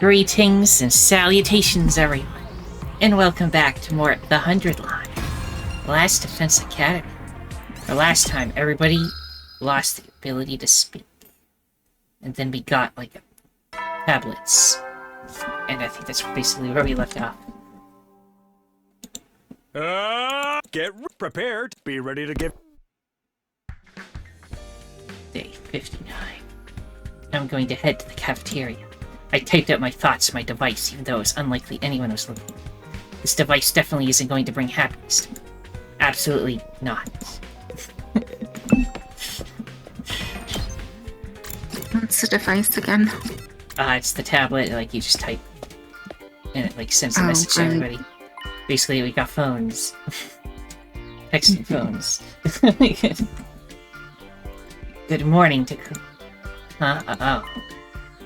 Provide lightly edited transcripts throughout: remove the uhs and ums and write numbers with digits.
Greetings and salutations, everyone, and welcome back to more the Hundredline, Last Defense Academy. The last time, everybody lost the ability to speak, and then we got like tablets, and I think that's basically where we left off. Get prepared. Be ready to give. Day 59. I'm going to head to the cafeteria. I typed out my thoughts to my device, even though it was unlikely anyone was looking. This device definitely isn't going to bring happiness to me. Absolutely not. What's the device again? It's the tablet, like, you just type, and it, like, sends a message to everybody. Basically, we got phones. Texting phones. Good morning to...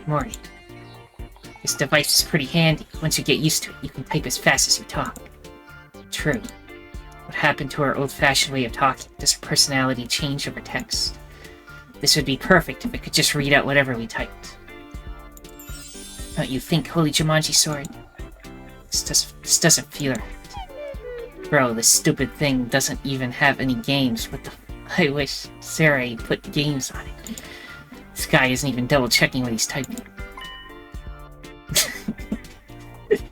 Morning. This device is pretty handy. Once you get used to it, you can type as fast as you talk. True. What happened to our old-fashioned way of talking? Does our personality change over text? This would be perfect if it could just read out whatever we typed. Don't you think, Holy Jumanji Sword? This doesn't feel right. Bro, this stupid thing doesn't even have any games. What the... I wish Sarah put games on it. This guy isn't even double-checking what he's typing.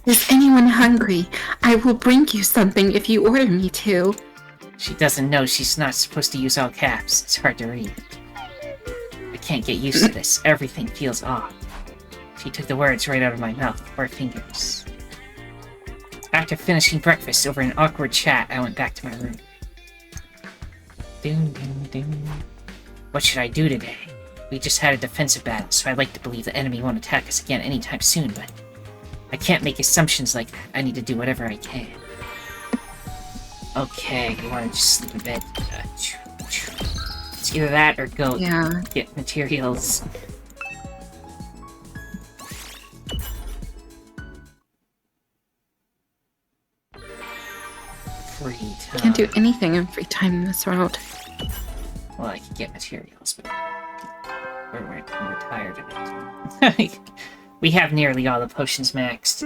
Is anyone hungry? I will bring you something if you order me to. She doesn't know she's not supposed to use all caps. It's hard to read. I can't get used to this. Everything feels off. She took the words right out of my mouth, or fingers. After finishing breakfast over an awkward chat, I went back to my room. What should I do today? We just had a defensive battle, so I'd like to believe the enemy won't attack us again anytime soon, but I can't make assumptions like that. I need to do whatever I can. Okay, you want to just sleep in bed? It's either that or go get materials. Free time. Can't do anything in free time in this world. Well, I could get materials, but we're tired of it. We have nearly all the potions maxed.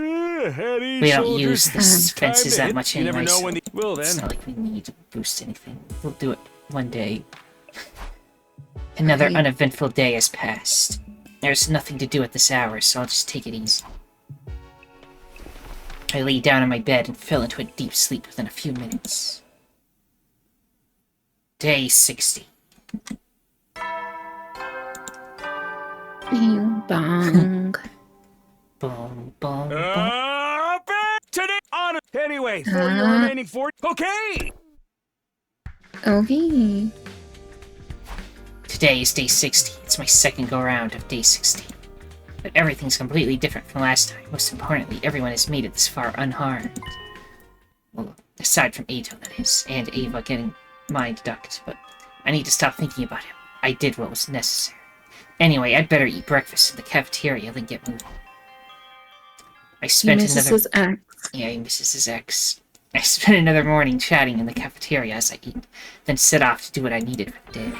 We don't use the fences that much anyway, so it's not like we need to boost anything. We'll do it one day. Another uneventful day has passed. There's nothing to do at this hour, so I'll just take it easy. I lay down in my bed and fell into a deep sleep within a few minutes. Day 60. Bing bong. Boom, boom, boom. Back today on. Anyway, for your remaining 4. Okay. Okay. Today is day 60. It's my second go-round of day 60. But everything's completely different from last time. Most importantly, everyone has made it this far unharmed. Well, aside from Ato, that is, and Ava getting mind ducked, but I need to stop thinking about him. I did what was necessary. Anyway, I'd better eat breakfast in the cafeteria than get moving. He misses his ex. Yeah, he misses his ex. I spent another morning chatting in the cafeteria as I eat, then set off to do what I needed for the day.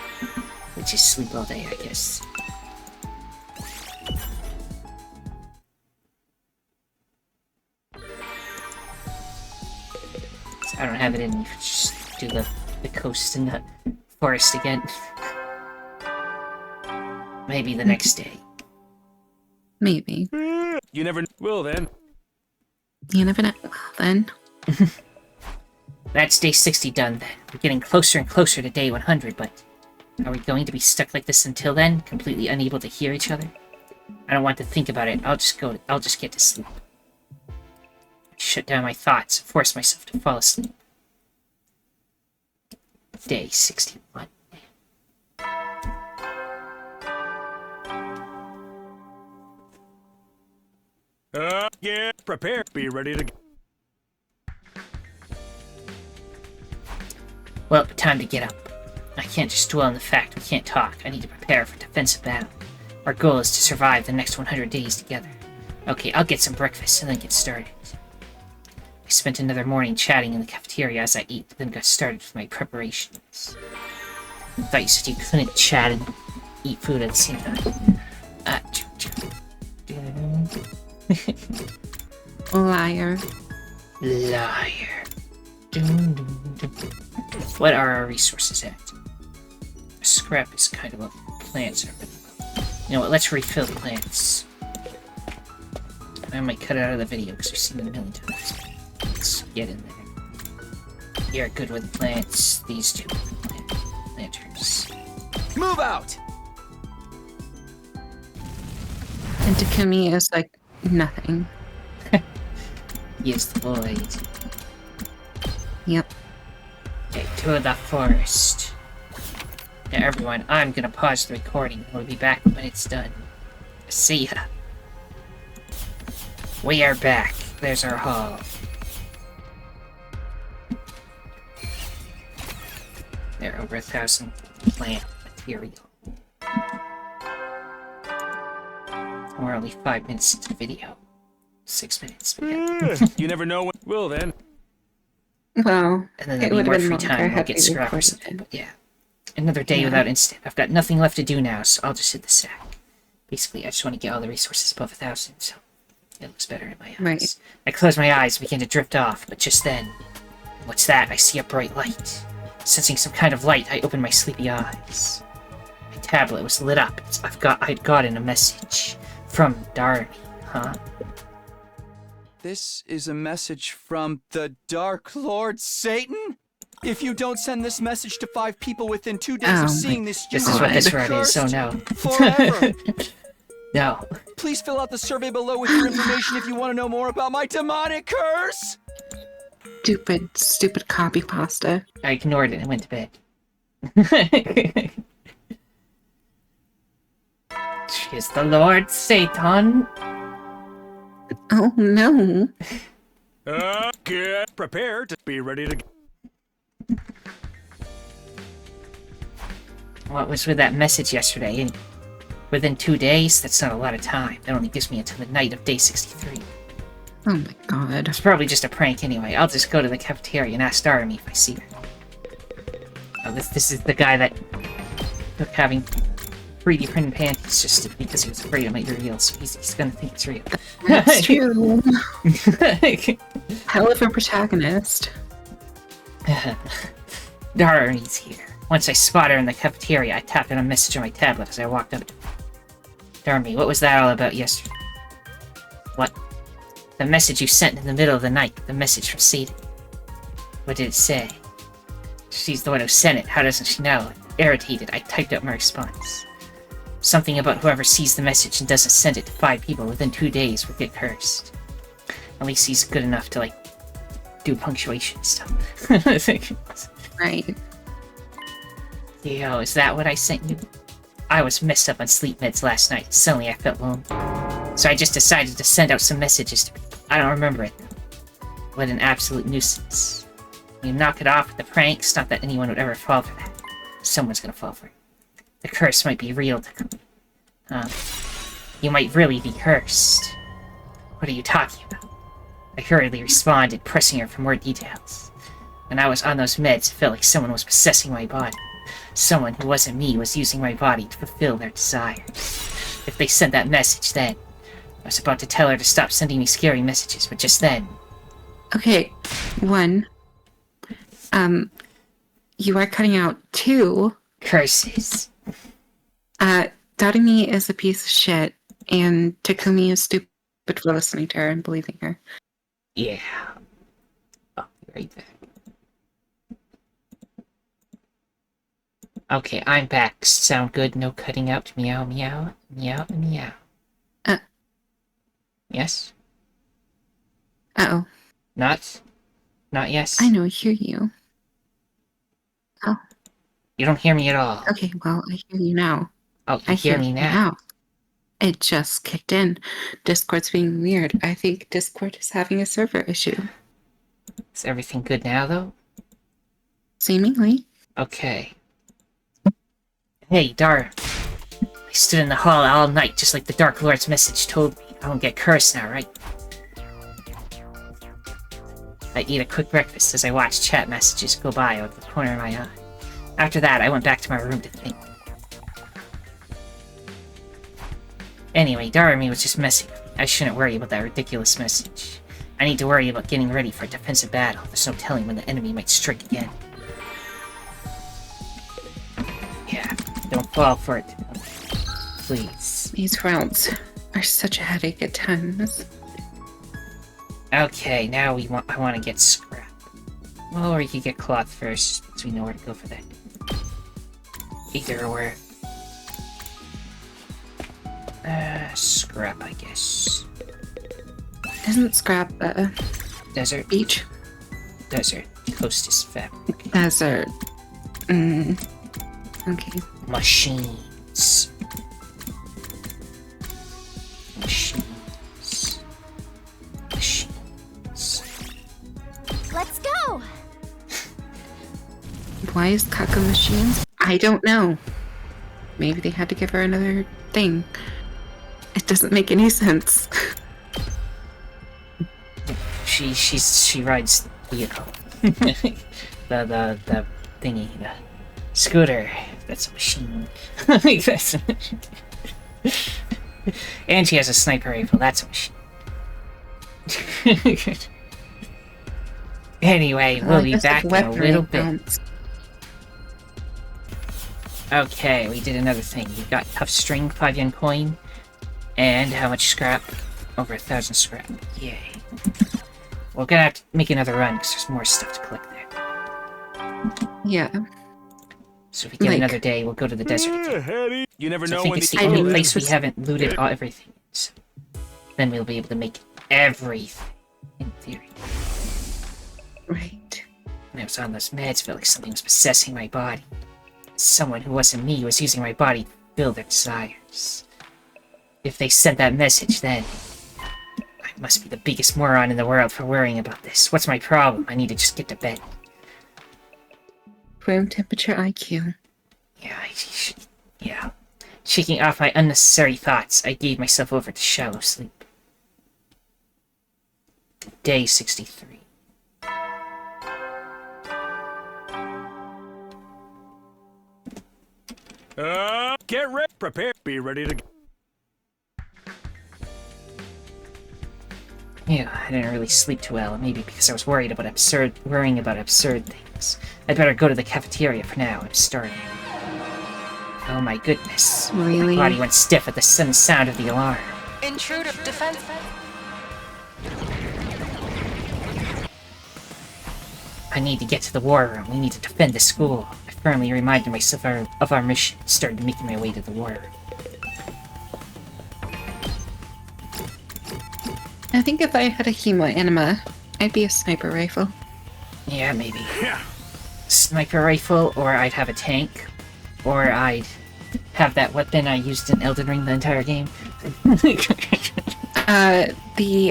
Which is sleep all day, I guess. I don't have it in me to just do the coast and the forest again. Maybe the next day. Maybe. You never will then. You never know. Well, then. That's day 60 done then. We're getting closer and closer to day 100, but are we going to be stuck like this until then? Completely unable to hear each other? I don't want to think about it. I'll just get to sleep. Shut down my thoughts, force myself to fall asleep. Day 61. Yeah, prepare. Be ready to... Well, time to get up. I can't just dwell on the fact we can't talk. I need to prepare for defensive battle. Our goal is to survive the next 100 days together. Okay, I'll get some breakfast and then get started. I spent another morning chatting in the cafeteria as I ate, then got started with my preparations. I thought you said you couldn't chat and eat food at the same time. Liar. Liar. Dun, dun, dun. What are our resources at? Scrap is kind of what plants are. You know what, let's refill the plants. I might cut it out of the video because we've seen it a million times. Let's get in there. You're good with plants. These two planters. Move out! And Takumi is like nothing. Use the void. Yep. Okay, to the forest. Now everyone, I'm gonna pause the recording. We'll be back when it's done. See ya. We are back. There's our hall. There are over 1,000 plant material. We're only 5 minutes into the video. 6 minutes. But yeah. You never know when. Well then. Well, And then it there'll would be have more been free longer time. We'll had get we scrap or recorded something. it. But yeah. Another day Yeah. without instant. I've got nothing left to do now, so I'll just hit the sack. Basically, I just want to get all the resources above 1,000, so it looks better in my eyes. Right. I close my eyes and begin to drift off, but just then, what's that? I see a bright light. Sensing some kind of light, I open my sleepy eyes. My tablet was lit up. I'd gotten a message from Darby, huh? This is a message from the Dark Lord Satan? If you don't send this message to 5 people within 2 days Oh of seeing this, you This is what will this be road is, so cursed no. forever. No. Please fill out the survey below with your information if you want to know more about my demonic curse. Stupid copy pasta. I ignored it and went to bed. She's the Lord Satan. Oh no. Get prepared to be ready to. What was with that message yesterday? And within 2 days? That's not a lot of time. That only gives me until the night of day 63. Oh my god. It's probably just a prank anyway. I'll just go to the cafeteria and ask Darmy if I see her. Oh, this is the guy that took having 3D printed panties just because he was afraid it might be real, so he's gonna think it's real. That's true. Hell of a protagonist. Darmy's here. Once I spot her in the cafeteria, I tapped on a message on my tablet as I walked up to her. Darmy, what was that all about yesterday? What? The message you sent in the middle of the night. The message from Satan. What did it say? She's the one who sent it. How doesn't she know? Irritated, I typed out my response. Something about whoever sees the message and doesn't send it to 5 people within 2 days will get cursed. At least he's good enough to, like, do punctuation stuff. Right. Yo, is that what I sent you? I was messed up on sleep meds last night. Suddenly I felt lonely. So I just decided to send out some messages to people. I don't remember it, though. What an absolute nuisance. You knock it off with the pranks, not that anyone would ever fall for that. Someone's gonna fall for it. The curse might be real to come. You might really be cursed. What are you talking about? I hurriedly responded, pressing her for more details. When I was on those meds, it felt like someone was possessing my body. Someone who wasn't me was using my body to fulfill their desires. If they sent that message then, I was about to tell her to stop sending me scary messages, but just then... Okay. 1. You are cutting out 2. Curses. Dadami is a piece of shit, and Takumi is stupid for listening to her and believing her. Yeah. I'll be right back. Okay, I'm back. Sound good? No cutting out? Meow, meow, meow, meow. Yes? Uh-oh. Not? Not yes? I know, I hear you. Oh, You don't hear me at all. okay, well, I hear you now. Oh, you I hear hear me you now. It just kicked in. Discord's being weird. I think Discord is having a server issue. Is everything good now, though? Seemingly. Okay. Hey, Dar. I stood in the hall all night, just like the Dark Lord's message told me. I won't get cursed now, right? I ate a quick breakfast as I watched chat messages go by out of the corner of my eye. After that, I went back to my room to think. Anyway, Darmy was just messing with me. I shouldn't worry about that ridiculous message. I need to worry about getting ready for a defensive battle. There's no telling when the enemy might strike again. Yeah, don't fall for it. Please. These routes are such a headache at times. Okay, now I want to get scrap. Well, or you could get cloth first, so we know where to go for that. Either or. Scrap, I guess. Isn't scrap a Desert. beach? Desert. Coast is fabric. Desert. Okay. Machines. Machines. Machines. Let's go! Why is Kaka machines? I don't know. Maybe they had to give her another thing. It doesn't make any sense. She rides the vehicle. the thingy, the scooter. That's a machine. That's a machine. And she has a sniper rifle. That's a machine. Anyway, we'll be back in a little bit. Okay, we did another thing. We got tough string, 5 yen coin, and how much scrap? Over 1,000 scrap. Yay. We're gonna have to make another run because there's more stuff to collect there. Yeah. So if we get another day, we'll go to the desert again. You never So know I think when it's the the only enemy place we is- haven't looted everything. So then we'll be able to make everything, in theory. Right. When I was on those meds, I felt like something was possessing my body. Someone who wasn't me was using my body to fulfill their desires. If they sent that message, then I must be the biggest moron in the world for worrying about this. What's my problem? I need to just get to bed. Room temperature IQ. Yeah. Shaking off my unnecessary thoughts, I gave myself over to shallow sleep. Day 63. Get ready, prepare, be ready to go. Yeah, I didn't really sleep too well, maybe because I was worrying about absurd things. I'd better go to the cafeteria for now. I'm starving. Oh my goodness. Really? My body went stiff at the sudden sound of the alarm. Intruder defense. I need to get to the war room. We need to defend the school. I firmly reminded myself of our mission and started making my way to the war room. I think if I had a Hema anima, I'd be a sniper rifle. Yeah, maybe. Yeah. Sniper rifle, or I'd have a tank, or I'd have that weapon I used in Elden Ring the entire game. The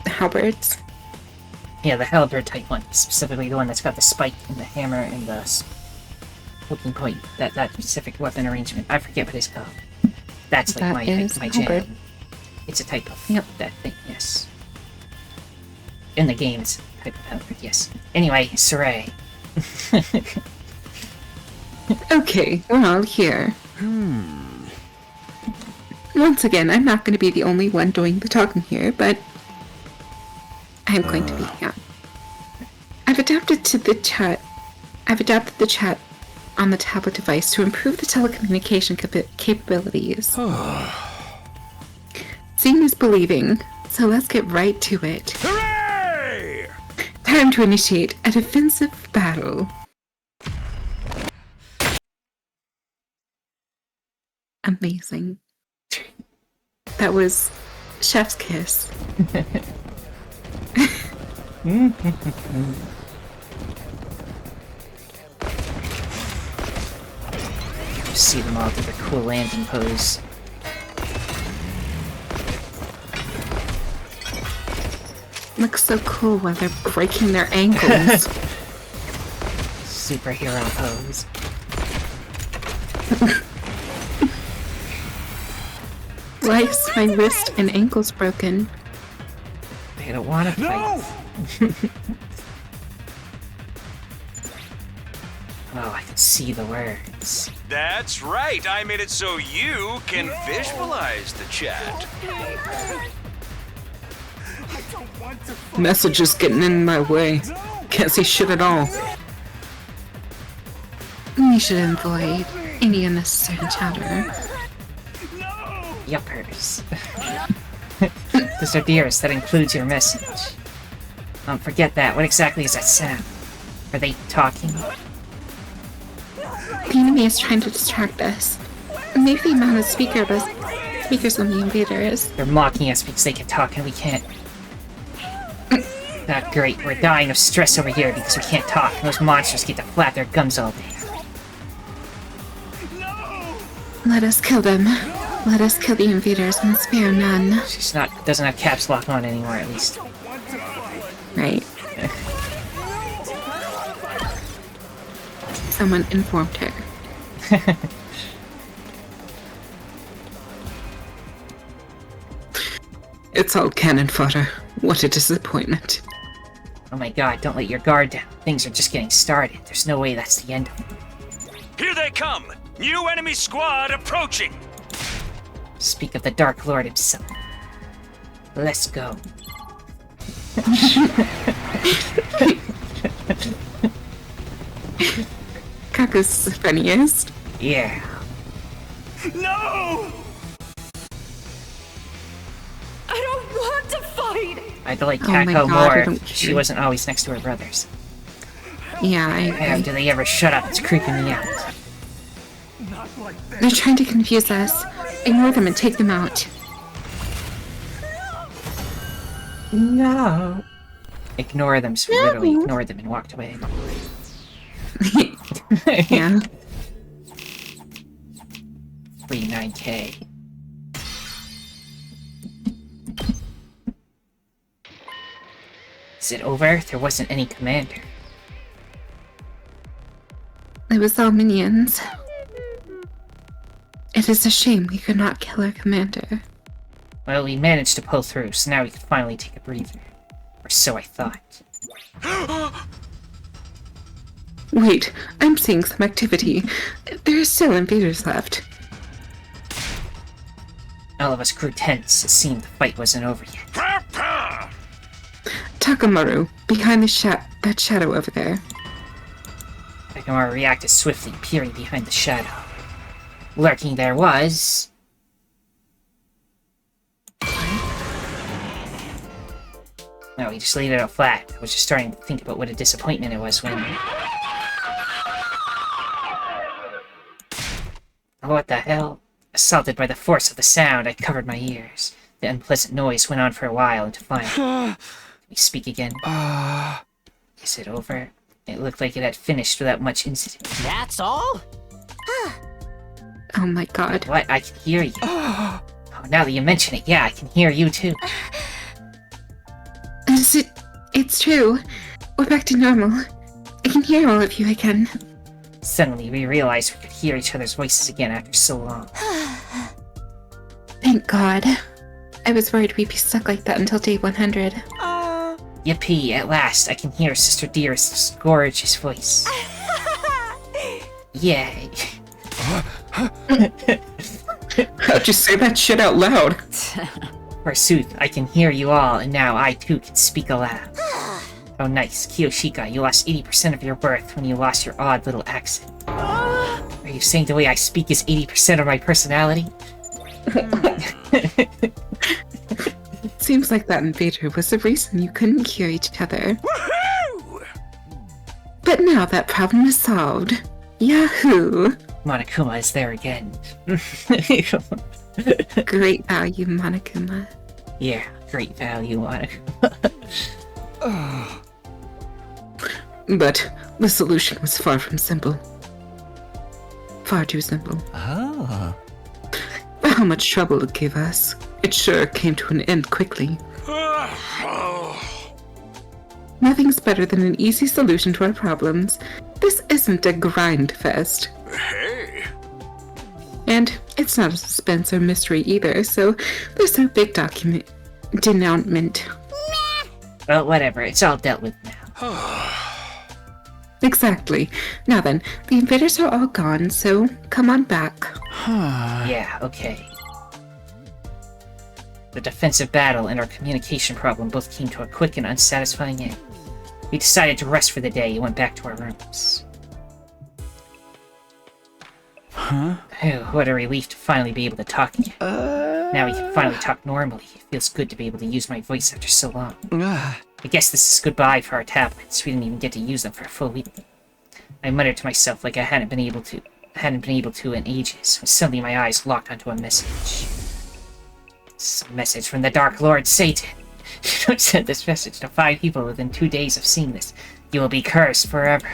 halberds. Yeah, the halberd type one, specifically the one that's got the spike and the hammer and the poking point. That specific weapon arrangement. I forget what it's called. That's like That is my halberd. jam. It's a type of Yep. that thing, yes. In the game, it's a type of halberd, yes. Anyway, Saray. Okay, we're all here. Once again, I'm not going to be the only one doing the talking here, but I'm going to be, yeah. I've adapted the chat on the tablet device to improve the telecommunication capabilities. Seeing is believing, so let's get right to it. Hooray! Time to initiate a defensive battle. Amazing. That was chef's kiss. See them all do the cool landing pose. Looks so cool while they're breaking their ankles. Superhero pose. Why is my wrist and ankles broken? They don't want to No! fight. Oh, I can see the words. That's right. I made it so you can visualize the chat. Messages getting in my way. Can't see shit at all. We should avoid any unnecessary chatter. Yuppers. Mr. Dearest, that includes your message. Forget that. What exactly is that sound? Are they talking? The enemy is trying to distract us. Maybe the amount of speakers on the invader is. They're mocking us because they can talk and we can't. Not great. We're dying of stress over here because we can't talk. And those monsters get to flap their gums all day. Let us kill them. Let us kill the invaders and spare none. She's doesn't have caps lock on anymore, at least. Right. Someone informed her. It's all cannon fodder. What a disappointment. Oh my god, don't let your guard down. Things are just getting started. There's no way that's the end of it. Here they come! New enemy squad approaching! Speak of the Dark Lord himself. Let's go. Kaka's the funniest. Yeah. No! I don't want to fight! I'd like Oh my Kako God, I more don't if she care. wasn't always next to her brothers. Yeah, I Damn, agree. do they ever shut up? It's creeping me out. They're trying to confuse us. Ignore them and take them out. No. Ignore them, so we literally ignored them and walked away. Yeah. 39K. Is it over? There wasn't any commander. It was all minions. It is a shame we could not kill our commander. Well, we managed to pull through, so now we can finally take a breather. Or so I thought. Wait, I'm seeing some activity. There are still invaders left. All of us grew tense. It seemed the fight wasn't over yet. Takamaru, behind that shadow over there. Takamaru reacted swiftly, peering behind the shadow. Lurking there was... No, he just laid it out flat. I was just starting to think about what a disappointment it was when... Oh, what the hell? Assaulted by the force of the sound, I covered my ears. The unpleasant noise went on for a while, and finally... Can we speak again? Is it over? It looked like it had finished without much incident. That's all? Oh my god. What? I can hear you. Oh, now that you mention it, yeah, I can hear you too. It's true. We're back to normal. I can hear all of you again. Suddenly, we realized we could hear each other's voices again after so long. Thank God. I was worried we'd be stuck like that until day 100. Yippee, at last, I can hear Sister Dearest's gorgeous voice. Yay. How'd you say that shit out loud? Forsooth, I can hear you all, and now I too can speak aloud. Oh nice, Kiyoshika, you lost 80% of your worth when you lost your odd little accent. Are you saying the way I speak is 80% of my personality? Seems like that invader was the reason you couldn't hear each other. Woohoo! But now that problem is solved. Yahoo! Monokuma is there again. Great value, Monokuma. Yeah, great value, Monokuma. But the solution was far from simple. Far too simple. Ah. For how much trouble it gave us, it sure came to an end quickly. Nothing's better than an easy solution to our problems. This isn't a grind fest. Hey! And it's not a suspense or mystery either, so there's no big denouement. Well, whatever, it's all dealt with now. Exactly. Now then, the invaders are all gone, so come on back. Yeah, okay. The defensive battle and our communication problem both came to a quick and unsatisfying end. We decided to rest for the day and went back to our rooms. Phew, what a relief to finally be able to talk again. Now we can finally talk normally. It feels good to be able to use my voice after so long. I guess this is goodbye for our tablets. We didn't even get to use them for a full week. I muttered to myself like I hadn't been able to in ages, when suddenly my eyes locked onto a message. It's a message from the Dark Lord Satan. If you don't send this message to 5 people within 2 days of seeing this, you will be cursed forever.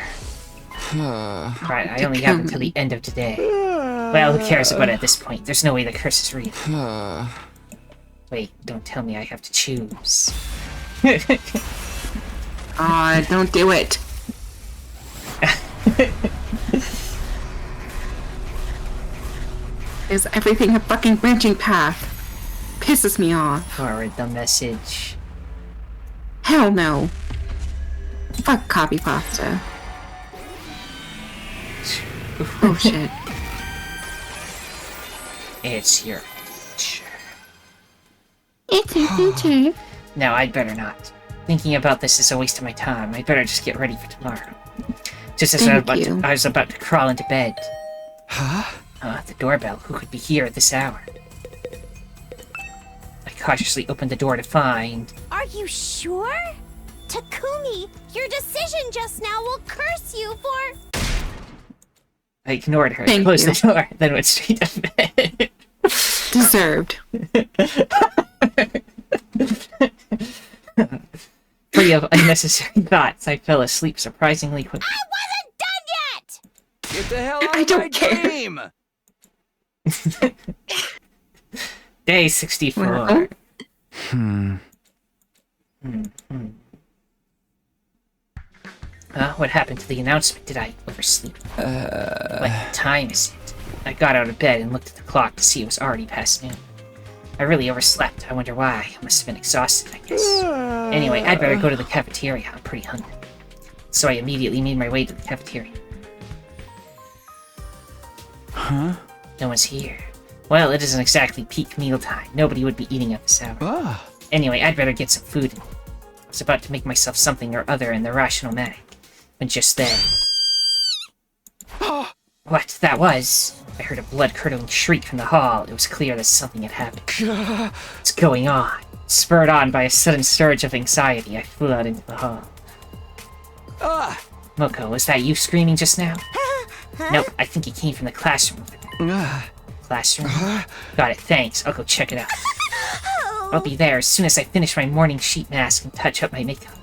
Right, I only have until the end of today. Well, who cares about it at this point? There's no way the curse is real. Wait, don't tell me I have to choose. Don't do it. Is everything a fucking branching path? Pisses me off. Forward the message. Hell no. Fuck copy pasta. Oh shit. It's your future. It's your future. No, I'd better not. Thinking about this is a waste of my time. I'd better just get ready for tomorrow. Just as I was about to crawl into bed. The doorbell. Who could be here at this hour? I cautiously opened the door to find... Are you sure? Takumi, your decision just now will curse you for... I ignored her, Thank closed you. the door, then went straight to bed. Deserved. Free of unnecessary thoughts, I fell asleep surprisingly quickly. I wasn't done yet! Get the hell out I of don't my care. dream! Day 64. Well. What happened to the announcement? Did I oversleep? What time is it? I got out of bed and looked at the clock to see it was already past noon. I really overslept. I wonder why. I must have been exhausted, I guess. Anyway, I'd better go to the cafeteria. I'm pretty hungry. So I immediately made my way to the cafeteria. No one's here. Well, it isn't exactly peak mealtime. Nobody would be eating at this hour. Anyway, I'd better get some food. I was about to make myself something or other in the rational manic, when just then... What that was? I heard a blood-curdling shriek from the hall. It was clear that something had happened. What's going on? Spurred on by a sudden surge of anxiety, I flew out into the hall. Moko, was that you screaming just now? Nope, I think it came from the classroom. Classroom? Got it, thanks. I'll go check it out. I'll be there as soon as I finish my morning sheet mask and touch up my makeup.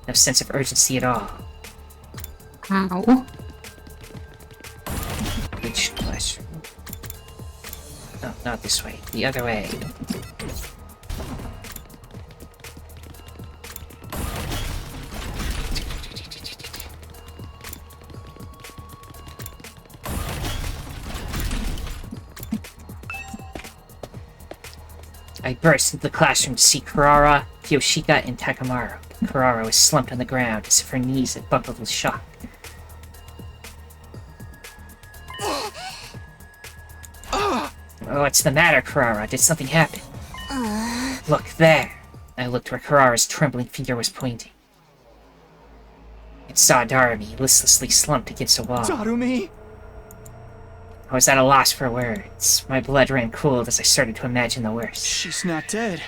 No sense of urgency at all. Ow. Which classroom? No, not this way. The other way. I burst into the classroom to see Kurara, Kyoshika, and Takamaru. Kurara was slumped on the ground as if her knees had buckled with shock. What's the matter, Kurara? Did something happen? Look there. I looked where Kurara's trembling finger was pointing. It saw Darumi, listlessly slumped against a wall. Darumi? I was at a loss for words. My blood ran cold as I started to imagine the worst. She's not dead,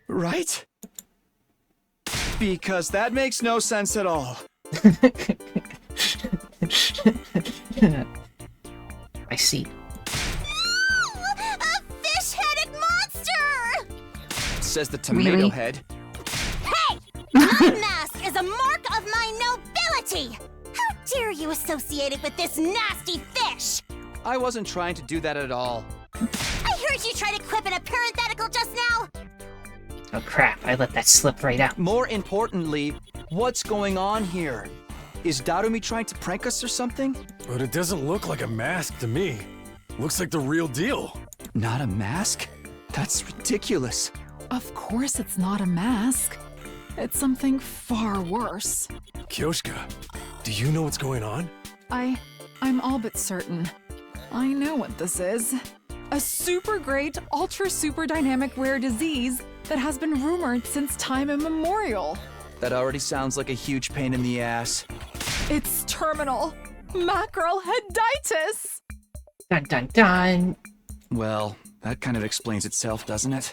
right? Because that makes no sense at all. I see. A fish-headed monster! Says the tomato Really? head. Hey! My mask is a mark of my nobility! How dare you associate it with this nasty fish? I wasn't trying to do that at all. I heard you try to quip in a parenthetical just now! Oh crap, I let that slip right out. More importantly, what's going on here? Is Darumi trying to prank us or something? But it doesn't look like a mask to me. Looks like the real deal. Not a mask? That's ridiculous. Of course it's not a mask. It's something far worse. Kyoshka, Do you know what's going on? I'm all but certain. I know what this is. A super great, ultra super dynamic rare disease that has been rumored since time immemorial. That already sounds like a huge pain in the ass. It's terminal macroheditis. Dun dun dun. Well, that kind of explains itself, doesn't it?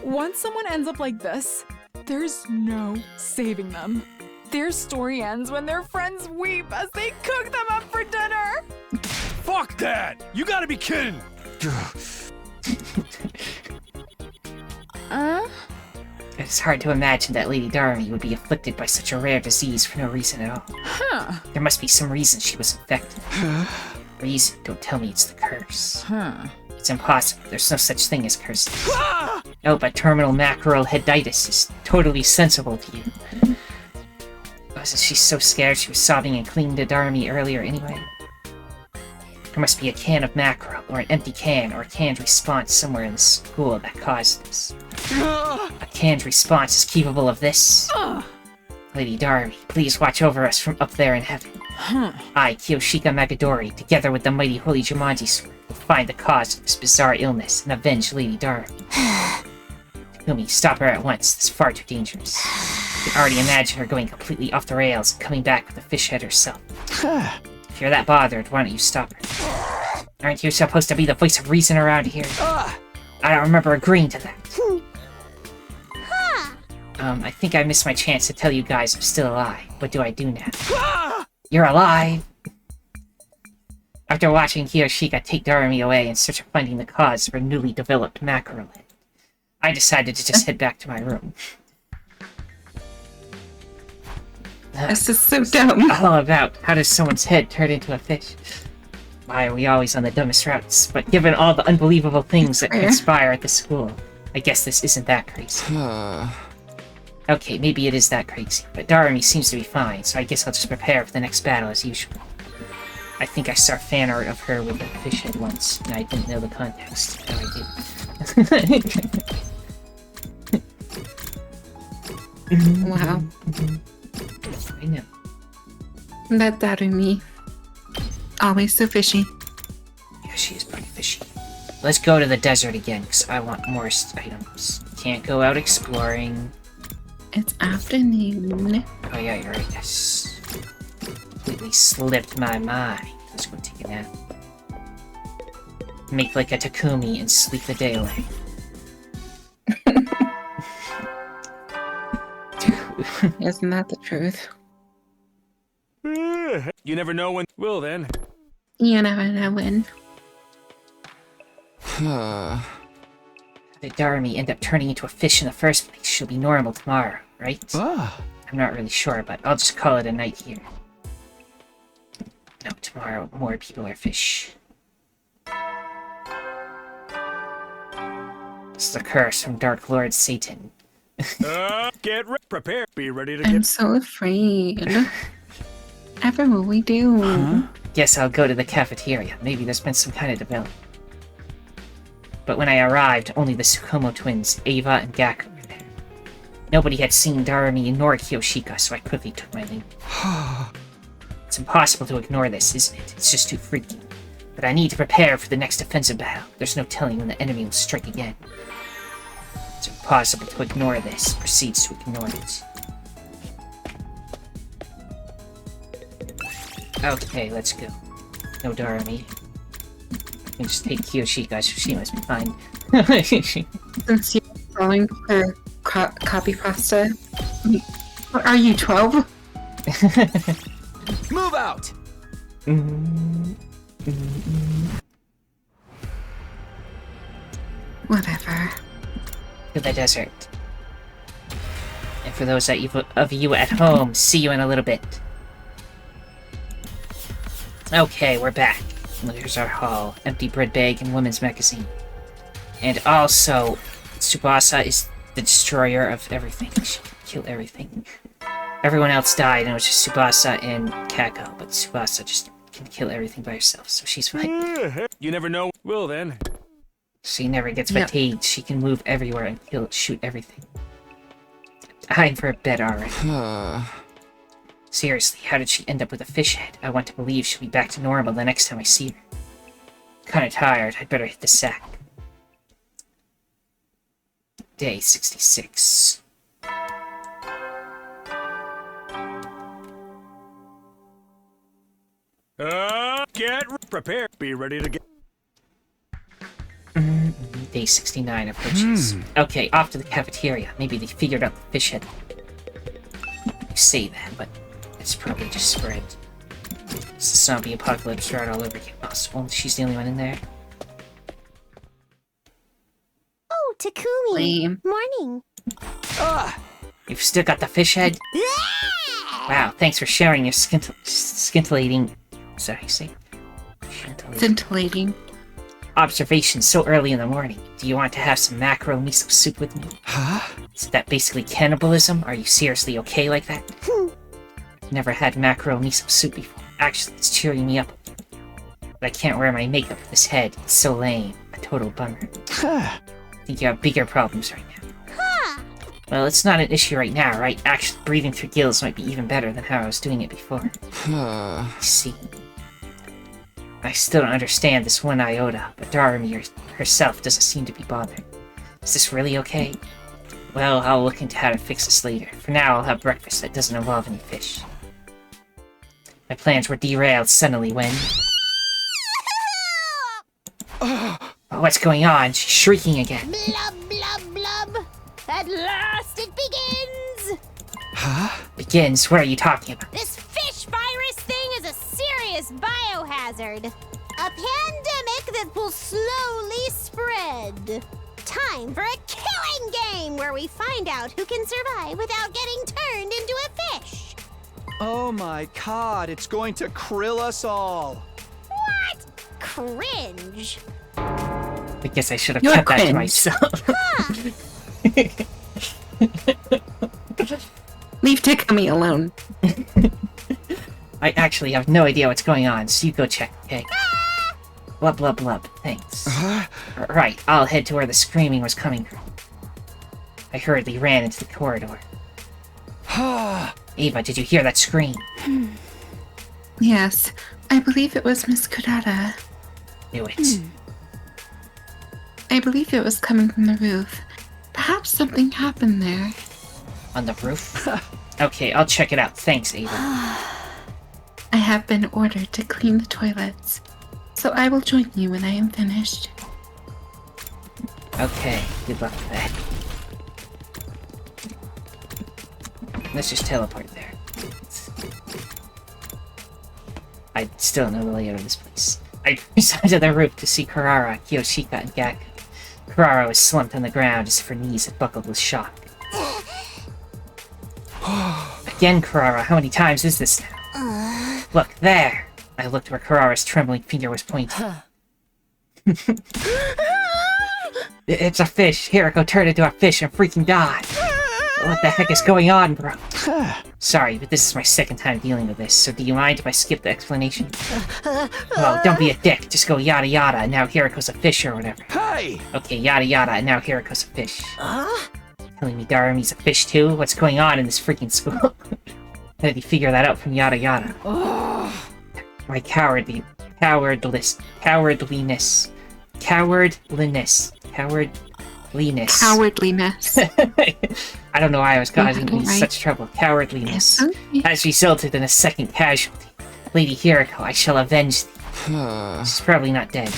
Once someone ends up like this, there's no saving them. Their story ends when their friends weep as they cook them up for dinner. Fuck that! You gotta be kidding! It's hard to imagine that Lady Darmy would be afflicted by such a rare disease for no reason at all. Huh. There must be some reason she was infected. Reason? Don't tell me it's the curse. Huh. It's impossible. There's no such thing as curses. No, but terminal macroheditis is totally sensible to you. Wasn't she so scared she was sobbing and clinging to Darmy earlier anyway? There must be a can of mackerel, or an empty can, or a canned response somewhere in the school that caused this. A canned response is capable of this. Lady Darmy, please watch over us from up there in heaven. I, Kiyoshika Magadori, together with the mighty Holy Jumanji Sword, will find the cause of this bizarre illness and avenge Lady Darmy. Takumi, stop her at once. This is far too dangerous. I can already imagine her going completely off the rails and coming back with the fish head herself. If you're that bothered, why don't you stop her? Aren't you supposed to be the voice of reason around here? I don't remember agreeing to that. I think I missed my chance to tell you guys I'm still alive. What do I do now? You're alive! After watching Kiyoshika take Darumi away in search of finding the cause of her newly developed mackerel head, I decided to just head back to my room. This is so dumb. All about how does someone's head turn into a fish? Why are we always on the dumbest routes? But given all the unbelievable things that conspire at the school, I guess this isn't that crazy. Okay, maybe it is that crazy, but Darumi seems to be fine, so I guess I'll just prepare for the next battle as usual. I think I saw fan art of her with the fish head once, and I didn't know the context. Now I do. Wow. I know. That Darumi. Always so fishy. Yeah, she is pretty fishy. Let's go to the desert again, because I want more items. Can't go out exploring. It's afternoon. Oh yeah, you're right, yes. Completely slipped my mind. Let's go take a nap. Make like a Takumi and sleep the day away. Isn't that the truth? You never know when. Well then. You never know when. How did Darumi end up turning into a fish in the first place? She'll be normal tomorrow, right? I'm not really sure, but I'll just call it a night here. No, tomorrow more people are fish. This is a curse from Dark Lord Satan. Prepare. Be ready to I'm get. so afraid. Ever will we do? Guess I'll go to the cafeteria. Maybe there's been some kind of development. But when I arrived, only the Tsukumo twins, Ava and Gaku, were there. Nobody had seen Darumi nor Kiyoshika, so I quickly took my leave. It's impossible to ignore this, isn't it? It's just too freaky. But I need to prepare for the next offensive battle. There's no telling when the enemy will strike again. It's impossible to ignore this. Proceeds to ignore it. Okay, let's go. No Darumi. I can just take Kiyoshika, so she must be fine. Since you're calling for copy pasta, are you 12? Move out! Whatever. To the desert. And for those of you at home, see you in a little bit. Okay, we're back. Here's our haul. Empty bread bag and women's magazine. And also, Tsubasa is the destroyer of everything. She can kill everything. Everyone else died, and it was just Tsubasa and Kako, but Tsubasa just can kill everything by herself, so she's fine. You never know. Well then. She never gets fatigued. She can move everywhere and shoot everything. Time for bed already. Seriously, how did she end up with a fish head? I want to believe she'll be back to normal the next time I see her. Kinda tired, I'd better hit the sack. Day 66. Prepare. Be ready to get. Day 69 approaches. Okay, off to the cafeteria. Maybe they figured out the fish head. You say that, but it's probably just spread. It's the zombie apocalypse start all over again. Possible. She's the only one in there. Oh, Takumi. Lame. Morning. You've still got the fish head? Wow, thanks for sharing your scintillating... Sorry, say... Scintillating. Observations so early in the morning. Do you want to have some macro miso soup with me? Huh? Is that basically cannibalism? Are you seriously okay like that? I've never had macro miso soup before. Actually, it's cheering me up. But I can't wear my makeup with this head. It's so lame. A total bummer. I think you have bigger problems right now. Well, it's not an issue right now, right? Actually, breathing through gills might be even better than how I was doing it before. I see. I still don't understand this one iota, but Darumi herself doesn't seem to be bothered. Is this really okay? Well, I'll look into how to fix this later. For now, I'll have breakfast that doesn't involve any fish. My plans were derailed suddenly when... Oh, what's going on? She's shrieking again. Blub, blub, blub. At last it begins! Begins? What are you talking about? This fish virus thing is a serious biohazard. A pandemic that will slowly spread. Time for a killing game where we find out who can survive without getting turned into a fish. Oh my god, it's going to krill us all. What? Cringe. I guess I should have You're kept that to cringe. myself. Leave Takumi alone. I actually have no idea what's going on, so you go check, okay? Blub, blub, blub. Thanks. Right, I'll head to where the screaming was coming from. I hurriedly ran into the corridor. Ava, did you hear that scream? Yes, I believe it was Miss Kurata. Knew it. I believe it was coming from the roof. Perhaps something happened there. On the roof? Okay, I'll check it out. Thanks, Ava. I have been ordered to clean the toilets, so I will join you when I am finished. Okay, good luck with that. Let's just teleport there. I still don't know the layout of this place. I raced to the roof to see Karara, Kiyoshika, and Gaku. Karara was slumped on the ground as if her knees had buckled with shock. Again, Karara, how many times is this now? Look, there! I looked where Karara's trembling finger was pointing. It's a fish! Hiriko turned into a fish and freaking died! What the heck is going on, bro? Sorry, but this is my second time dealing with this, so do you mind if I skip the explanation? Oh, don't be a dick, just go yada yada and now Hiriko's a fish or whatever. Hey! Okay, yada yada and now Hiriko's a fish. Telling me Darumi's a fish too? What's going on in this freaking school? How did he figure that out from yada yada? My cowardliness. Cowardliness. Cowardliness. I don't know why I was causing me such trouble. Cowardliness has resulted in a second casualty. Lady Hiriko, I shall avenge thee. She's probably not dead.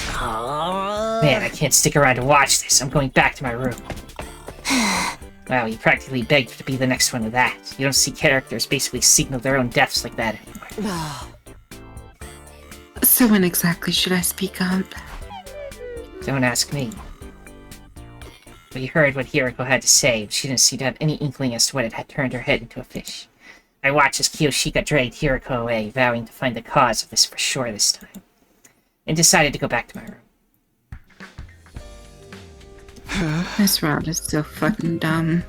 Man, I can't stick around to watch this. I'm going back to my room. Wow, you practically begged to be the next one of that. You don't see characters basically signal their own deaths like that anymore. So when exactly should I speak up? Don't ask me. We heard what Hiriko had to say, but she didn't seem to have any inkling as to what had turned her head into a fish. I watched as Kiyoshika dragged Hiriko away, vowing to find the cause of this for sure this time, and decided to go back to my room. This route is so fucking dumb.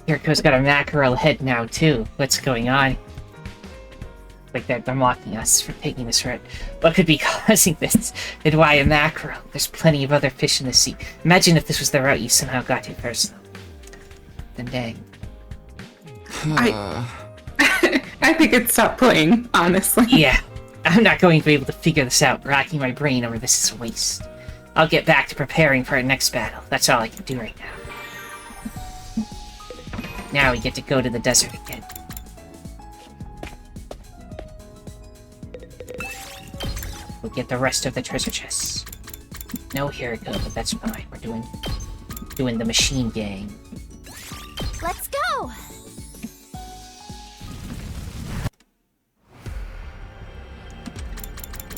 Hiriko's got a mackerel head now, too. What's going on? Like they're mocking us for taking this route. What could be causing this? And why a mackerel? There's plenty of other fish in the sea. Imagine if this was the route you somehow got to first, though. Then dang. I I think it stopped playing, honestly. Yeah, I'm not going to be able to figure this out. Racking my brain over this is a waste. I'll get back to preparing for our next battle. That's all I can do right now. Now we get to go to the desert again. We'll get the rest of the treasure chests. No Hirago, but that's fine. We're doing the machine gang. Let's go!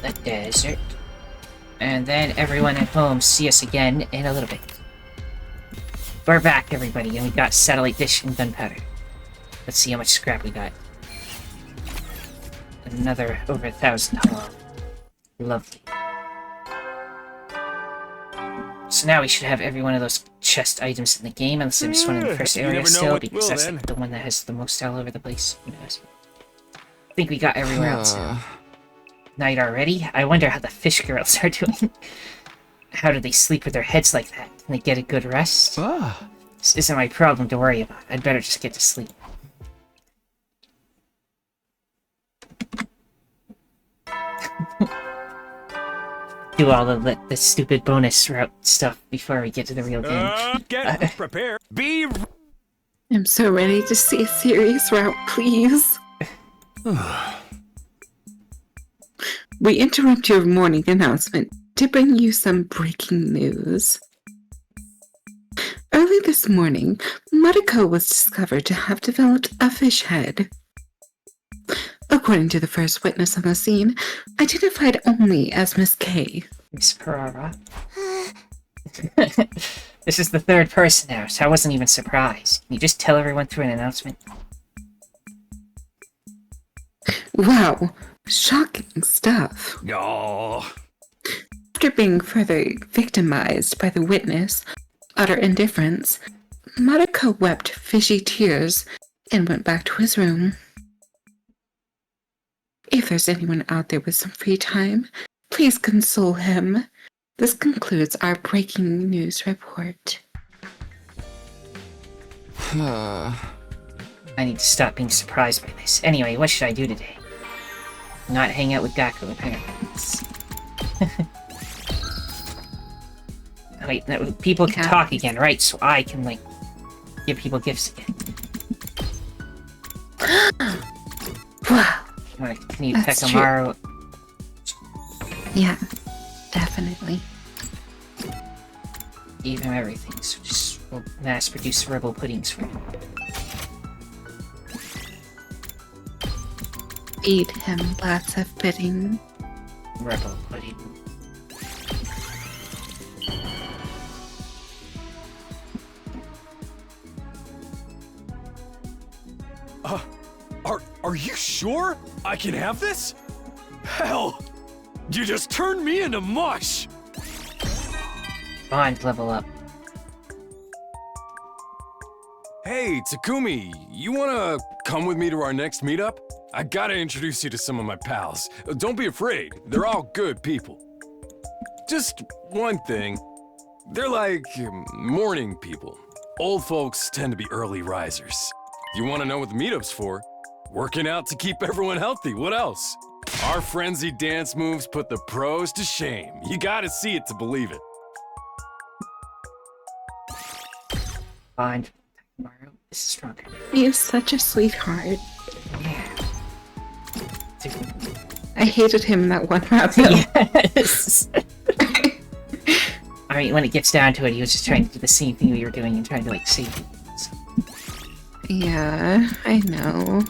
The desert. And then everyone at home see us again in a little bit. We're back, everybody, and we got satellite dish and gunpowder. Let's see how much scrap we got. Another over 1,000 hollow. Lovely. So now we should have every one of those chest items in the game, unless there's one in the first You area never know still, what because will, that's then. like the one that has the most all over the place. Who knows? I think we got everywhere else now. Night already? I wonder how the fish girls are doing. How do they sleep with their heads like that? Can they get a good rest? This isn't my problem to worry about. I'd better just get to sleep. Do all of the stupid bonus route stuff before we get to the real game. Get prepared. Be. I'm so ready to see a serious route, please. We interrupt your morning announcement to bring you some breaking news. Early this morning, Mariko was discovered to have developed a fish head. According to the first witness on the scene, identified only as Miss K. Miss Carrara. This is the third person now, so I wasn't even surprised. Can you just tell everyone through an announcement? Wow, shocking stuff. Oh. After being further victimized by the witness, utter indifference, Mariko wept fishy tears and went back to his room. If there's anyone out there with some free time, please console him. This concludes our breaking news report. I need to stop being surprised by this. Anyway, what should I do today? Not hang out with Gaku, apparently. Wait, no, people can talk again, right? So I can, like, give people gifts again. Wow. I'm gonna continue That's Pekamaru. Yeah, definitely. Gave him everything, so just we'll mass produce rebel puddings for him. Feed him lots of pudding. Rebel pudding. Are you sure I can have this? Hell, you just turned me into mush. Bond level up. Hey, Takumi, you wanna come with me to our next meetup? I gotta introduce you to some of my pals. Don't be afraid, they're all good people. Just one thing, they're like morning people. Old folks tend to be early risers. You wanna know what the meetup's for? Working out to keep everyone healthy, what else? Our frenzied dance moves put the pros to shame. You gotta see it to believe it. Bond. Pekamaru is stronger. He is such a sweetheart. Yeah. I hated him in that one rap though. Yes! I mean, when it gets down to it, he was just trying to do the same thing we were doing and trying to, like, save people. So. Yeah, I know.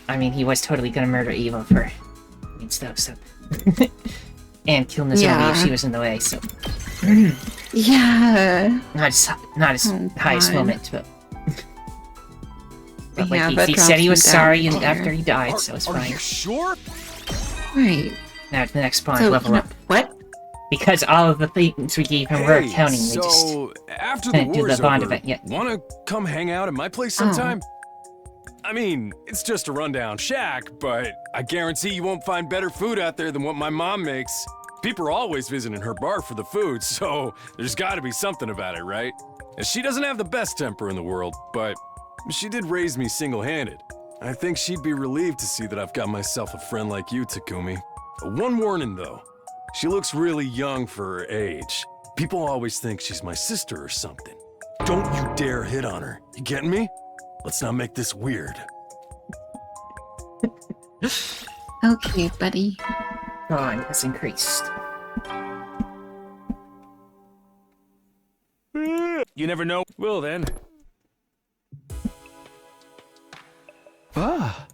I mean, he was totally gonna murder Eva for stuff, so. And kill Nozomi if she was in the way, so. Yeah. Not his highest God. moment, but. But Yeah, like, that he said drops he was him sorry down and there. after he died, so it's Are fine. you sure? Right. Now to the next Bond So, level up. what? Because all of the things we gave him were counting, we just so after the didn't do war's the Bond over, event yet. wanna come hang out at my place Oh. sometime? I mean, it's just a rundown shack, but I guarantee you won't find better food out there than what my mom makes. People are always visiting her bar for the food, so there's gotta be something about it, right? And she doesn't have the best temper in the world, but She did raise me single-handed. I think she'd be relieved to see that I've got myself a friend like you, Takumi. One warning, though. She looks really young for her age. People always think she's my sister or something. Don't you dare hit on her. You getting me? Let's not make this weird. Okay, buddy. Bond has increased. You never know. Well then. Ah.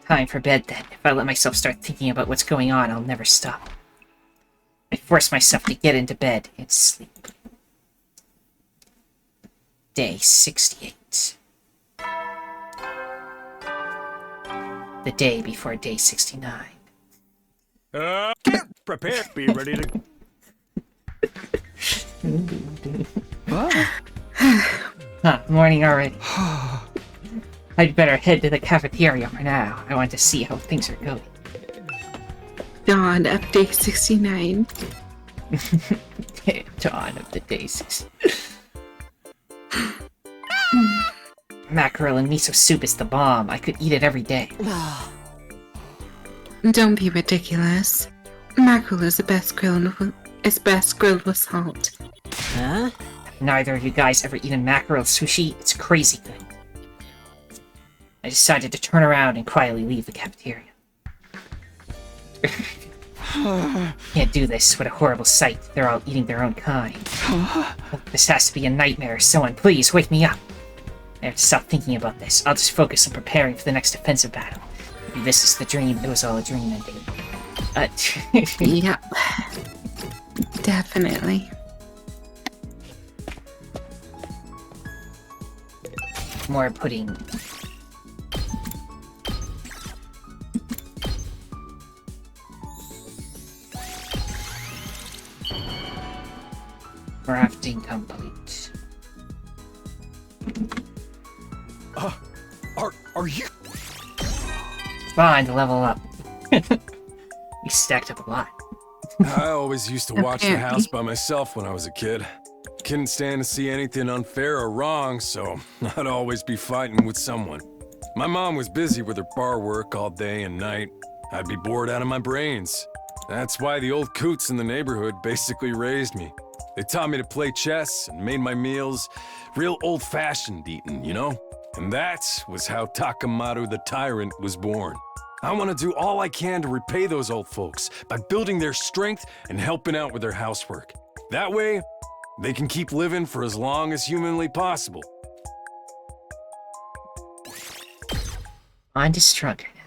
Time for bed then. If I let myself start thinking about what's going on, I'll never stop. I force myself to get into bed and sleep. Day 68. The day before day 69. Get prepared. Be ready to. Morning already. I'd better head to the cafeteria for now. I want to see how things are going. Dawn of day 69. Dawn of the days. Mackerel and miso soup is the bomb. I could eat it every day. Don't be ridiculous. Mackerel is best grilled with salt. Huh? Neither of you guys ever eaten mackerel sushi? It's crazy good. I decided to turn around and quietly leave the cafeteria. Can't do this. What a horrible sight. They're all eating their own kind. This has to be a nightmare. Someone please wake me up. I have to stop thinking about this. I'll just focus on preparing for the next defensive battle. Maybe this is the dream. It was all a dream ending. Yep. Definitely. More pudding. Crafting complete. Are you? Fine to level up. We stacked up a lot. I always used to watch the house by myself when I was a kid. Couldn't stand to see anything unfair or wrong, so I'd always be fighting with someone. My mom was busy with her bar work all day and night. I'd be bored out of my brains. That's why the old coots in the neighborhood basically raised me. They taught me to play chess and made my meals real old-fashioned eating, you know? And that was how Takamaru the Tyrant was born. I want to do all I can to repay those old folks by building their strength and helping out with their housework. That way, they can keep living for as long as humanly possible. I'm just stronger now.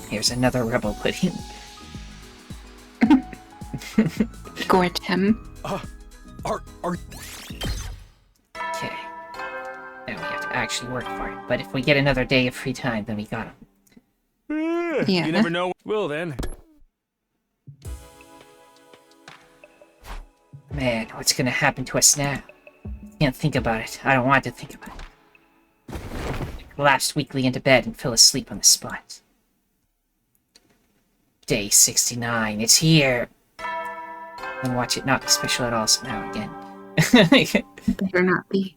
Here's another rebel pudding. Gorge him. Are Okay. Now we have to actually work for it. But if we get another day of free time, then we got him. Yeah. You never know. Well then. Man, what's gonna happen to us now? Can't think about it. I don't want to think about it. I collapsed weakly into bed and fell asleep on the spot. Day 69. It's here. And watch it not be special at all somehow again. Better not be.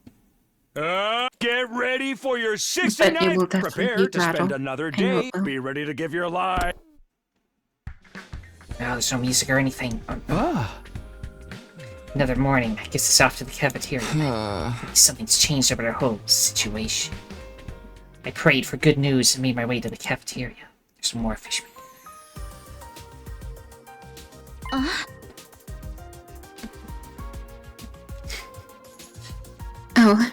Get ready for your But 69th. it will definitely Prepare be to spend battle. another I know day. it will. Be ready to give your life. Now there's no music or anything. Ah. Another morning. I guess it's off to the cafeteria. Something's changed about our whole situation. I prayed for good news and made my way to the cafeteria. There's more fish. Oh,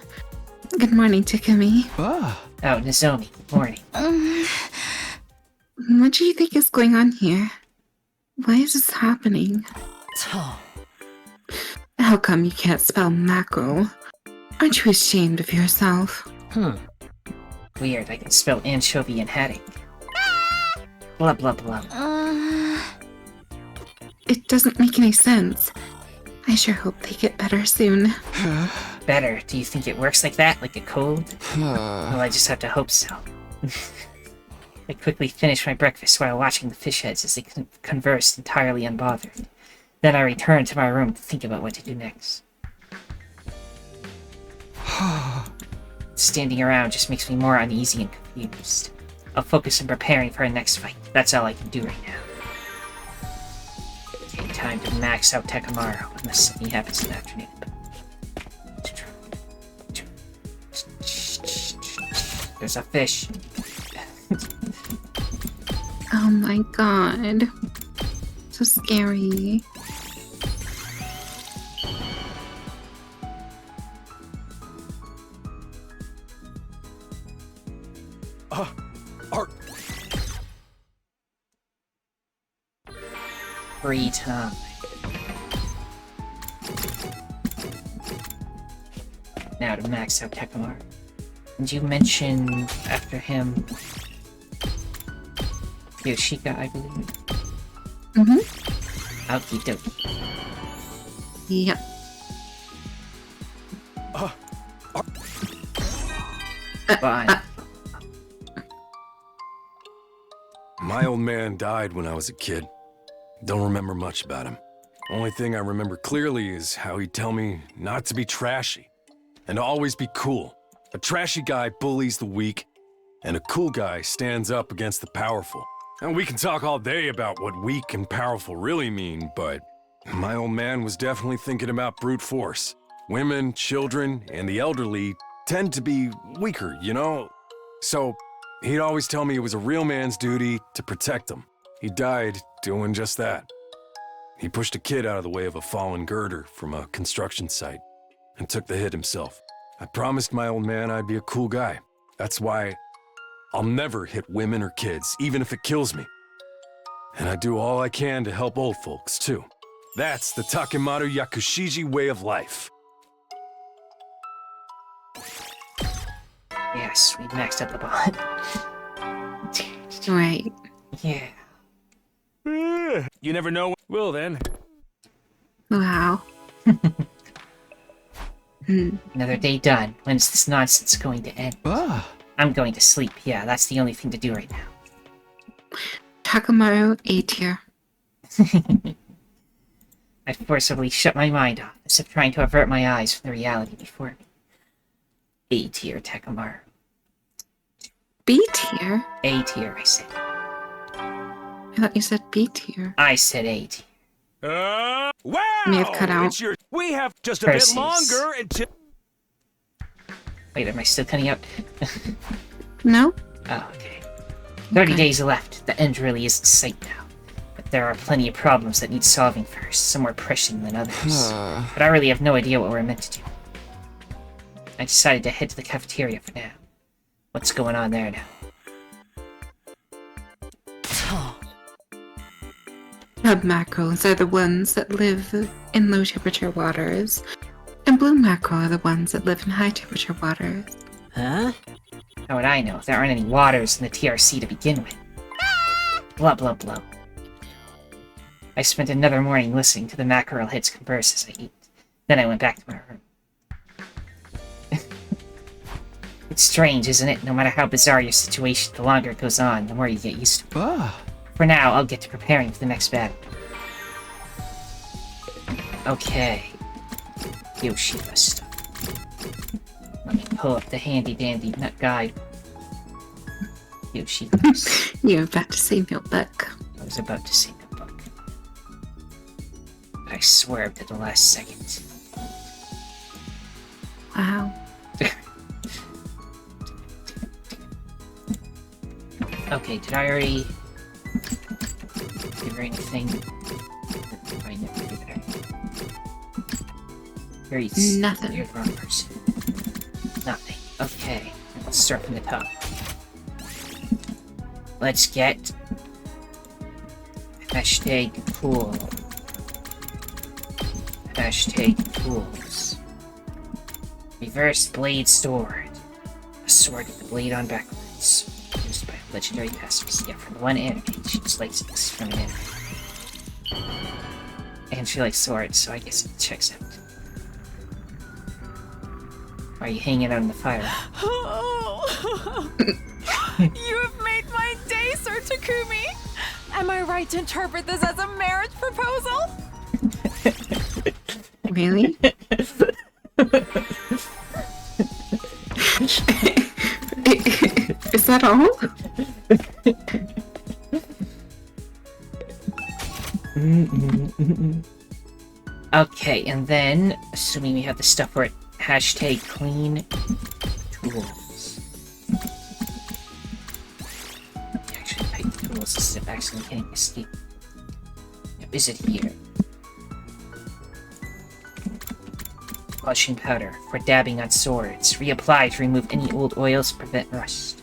good morning, Takumi. Ah. Oh, Nozomi. Good morning. What do you think is going on here? Why is this happening? How come you can't spell mackerel? Aren't you ashamed of yourself? Weird. I can spell anchovy and haddock. Blah blah blah. It doesn't make any sense. I sure hope they get better soon. better. Do you think it works like that? Like a code? Well, I just have to hope so. I quickly finished my breakfast while watching the fish heads as they conversed entirely unbothered. Then I returned to my room to think about what to do next. Standing around just makes me more uneasy and confused. I'll focus on preparing for our next fight. That's all I can do right now. Okay, time to max out Tekamaru, unless something happens in the afternoon. There's a fish. Oh my god. So scary. Free time. Now to max out Tekamaru. Did you mention after him Yoshika, I believe? Mm-hmm. Okie dokie. Yep. Fine. My old man died when I was a kid. Don't remember much about him. Only thing I remember clearly is how he'd tell me not to be trashy and to always be cool. A trashy guy bullies the weak, and a cool guy stands up against the powerful. And we can talk all day about what weak and powerful really mean, but my old man was definitely thinking about brute force. Women, children, and the elderly tend to be weaker, you know? So he'd always tell me it was a real man's duty to protect them. He died doing just that. He pushed a kid out of the way of a fallen girder from a construction site and took the hit himself. I promised my old man I'd be a cool guy. That's why I'll never hit women or kids, even if it kills me. And I do all I can to help old folks, too. That's the Takemaru Yakushiji way of life. Yes, we maxed out the bot. Right. Yeah. You never know. Well then. Wow. Another day done. When's this nonsense going to end? I'm going to sleep. Yeah, that's the only thing to do right now. Takamaru A tier. I forcibly shut my mind off, as if trying to avert my eyes from the reality before me. A tier, Tekamaru. B tier? A tier, I said. I thought you said B tier. I said A tier. Wow! May have cut out. We have just a Versus. bit longer until. Wait, am I still cutting out? No? Oh, okay. 30 Okay. days left. The end really is in sight now. But there are plenty of problems that need solving first, some more pressing than others. But I really have no idea what we're meant to do. I decided to head to the cafeteria for now. What's going on there now? Red mackerels are the ones that live in low temperature waters, and blue mackerel are the ones that live in high temperature waters. How would I know if there aren't any waters in the TRC to begin with? Blah blah blah. I spent another morning listening to the mackerel heads converse as I ate. Then I went back to my room. It's strange, isn't it? No matter how bizarre your situation, the longer it goes on, the more you get used to it. For now, I'll get to preparing for the next battle. Okay. Yoshida stuff. Let me pull up the handy-dandy nut guide. Yoshida's. You're about to say notebook. I was about to say the book. But I swerved at the last second. Wow. Okay, did I already give her anything? I never give her. Nothing. You're the wrong person. Nothing. Okay, let's start from the top. Let's get hashtag pool. Hashtag tools. Reverse blade sword. A sword with the blade on backwards. Used by legendary masters. Yeah, from one anime. She just likes this from an anime. And she likes swords, so I guess it checks out. Why are you hanging out in the fire? You have made my day, Sir Takumi! Am I right to interpret this as a marriage proposal? Really? Is that all? Okay, and then, assuming we have the stuff for it, hashtag clean tools. Actually, type tools instead of accidentally hitting escape. Now, is it here? Polishing powder for dabbing on swords. Reapply to remove any old oils, prevent rust.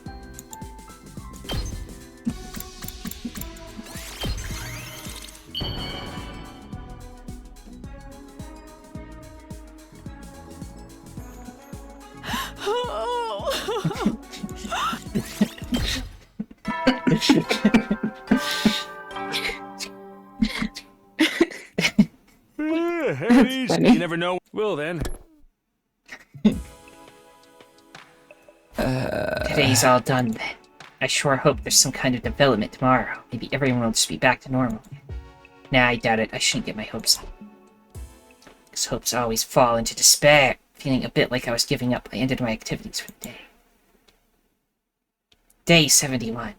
funny. You never know. Well then. Today's all done then. I sure hope there's some kind of development tomorrow. Maybe everyone will just be back to normal. Nah, I doubt it. I shouldn't get my hopes up. Because hopes always fall into despair. Feeling a bit like I was giving up, I ended my activities for the day. Day 71.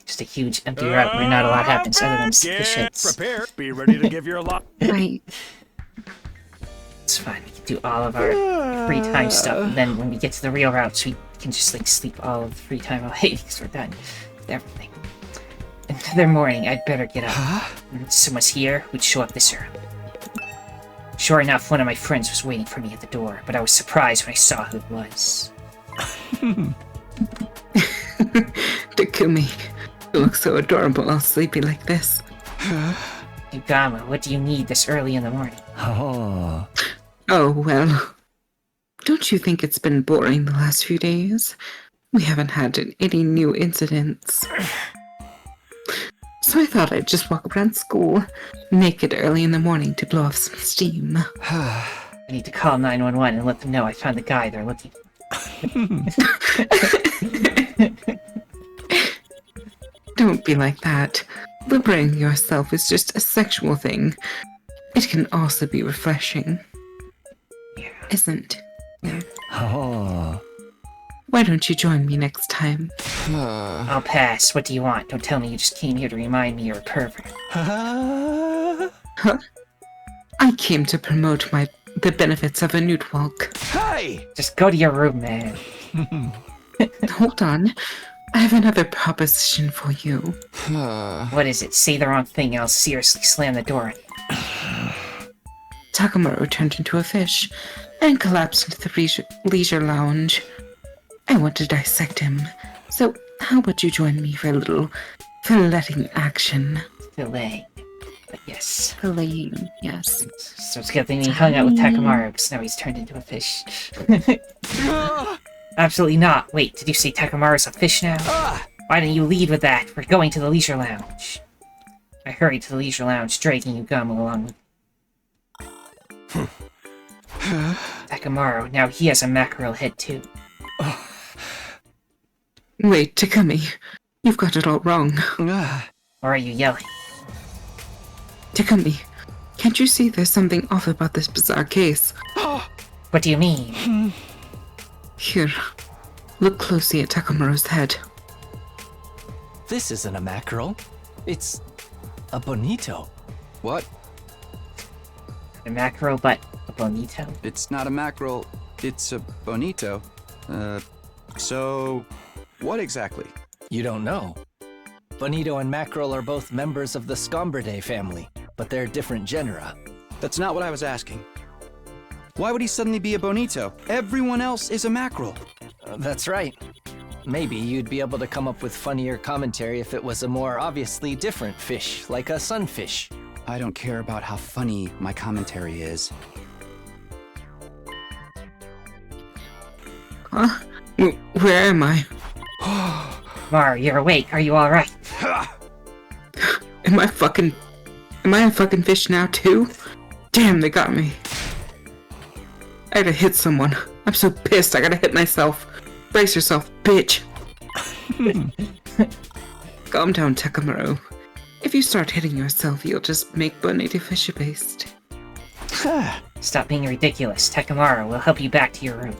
Just a huge empty route where not a lot happens other than the shits. Prepare. Be ready to give your lot. Right. It's fine, we can do all of our free time stuff, and then when we get to the real routes, we can just, like, sleep all of the free time away because we're done with everything. Another morning, I'd better get up. If someone's here, we'd show up this early. Sure enough, one of my friends was waiting for me at the door, but I was surprised when I saw who it was. Takumi, you look so adorable all sleepy like this. Yugama, what do you need this early in the morning? Oh, well. Don't you think it's been boring the last few days? We haven't had any new incidents. So I thought I'd just walk around school, naked early in the morning to blow off some steam. I need to call 911 and let them know I found the guy they're looking for. Don't be like that. Liberating yourself is just a sexual thing. It can also be refreshing. Isn't? Yeah. Why don't you join me next time? I'll pass. What do you want? Don't tell me you just came here to remind me you're a pervert. Huh? I came to promote the benefits of a nude walk. Hey! Just go to your room, man. Hold on. I have another proposition for you. What is it? Say the wrong thing and I'll seriously slam the door on you. Takamaru turned into a fish and collapsed into the leisure lounge. I want to dissect him. So, how about you join me for a little filleting action? Delay. But yes. Filleting, yes. So it's a good thing he hung out with Takamaru, because now he's turned into a fish. Absolutely not. Wait, did you say Takamaru's a fish now? Why didn't you lead with that? We're going to the leisure lounge. I hurried to the leisure lounge, dragging Yugama along with me. Takamaru, now he has a mackerel head too. Wait, Takumi. You've got it all wrong. Or are you yelling? Takumi, can't you see there's something off about this bizarre case? What do you mean? Here, look closely at Takamaru's head. This isn't a mackerel. It's a bonito. What? A mackerel, but a bonito? It's not a mackerel, it's a bonito. So what exactly? You don't know. Bonito and mackerel are both members of the Scombridae family, but they're different genera. That's not what I was asking. Why would he suddenly be a bonito? Everyone else is a mackerel. That's right. Maybe you'd be able to come up with funnier commentary if it was a more obviously different fish, like a sunfish. I don't care about how funny my commentary is. Huh? Where am I? Maru, you're awake. Are you alright? Am I Am I a fucking fish now, too? Damn, they got me. I gotta hit someone. I'm so pissed, I gotta hit myself. Brace yourself, bitch. Calm down, Takamaru. If you start hitting yourself, you'll just make Bonita fish paste. Stop being ridiculous. Takamaru will help you back to your room.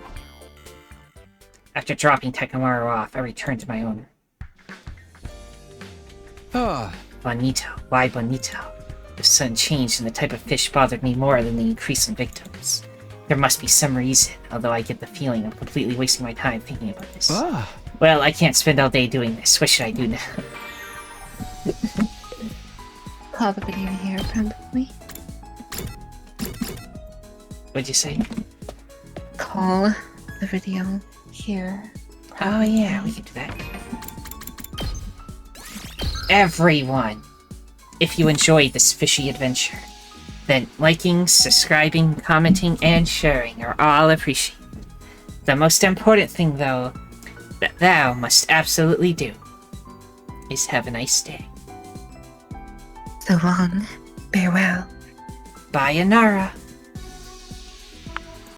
After dropping Takamaru off, I returned to my owner. Bonito. Why Bonito? The sudden change in the type of fish bothered me more than the increase in victims. There must be some reason, although I get the feeling I'm completely wasting my time thinking about this. Well, I can't spend all day doing this. What should I do now? Call the video here, probably. What'd you say? Call the video here. Oh yeah, we can do that. Everyone! If you enjoyed this fishy adventure, then liking, subscribing, commenting, and sharing are all appreciated. The most important thing, though, that thou must absolutely do is have a nice day. So long. Farewell. Bye, Anara.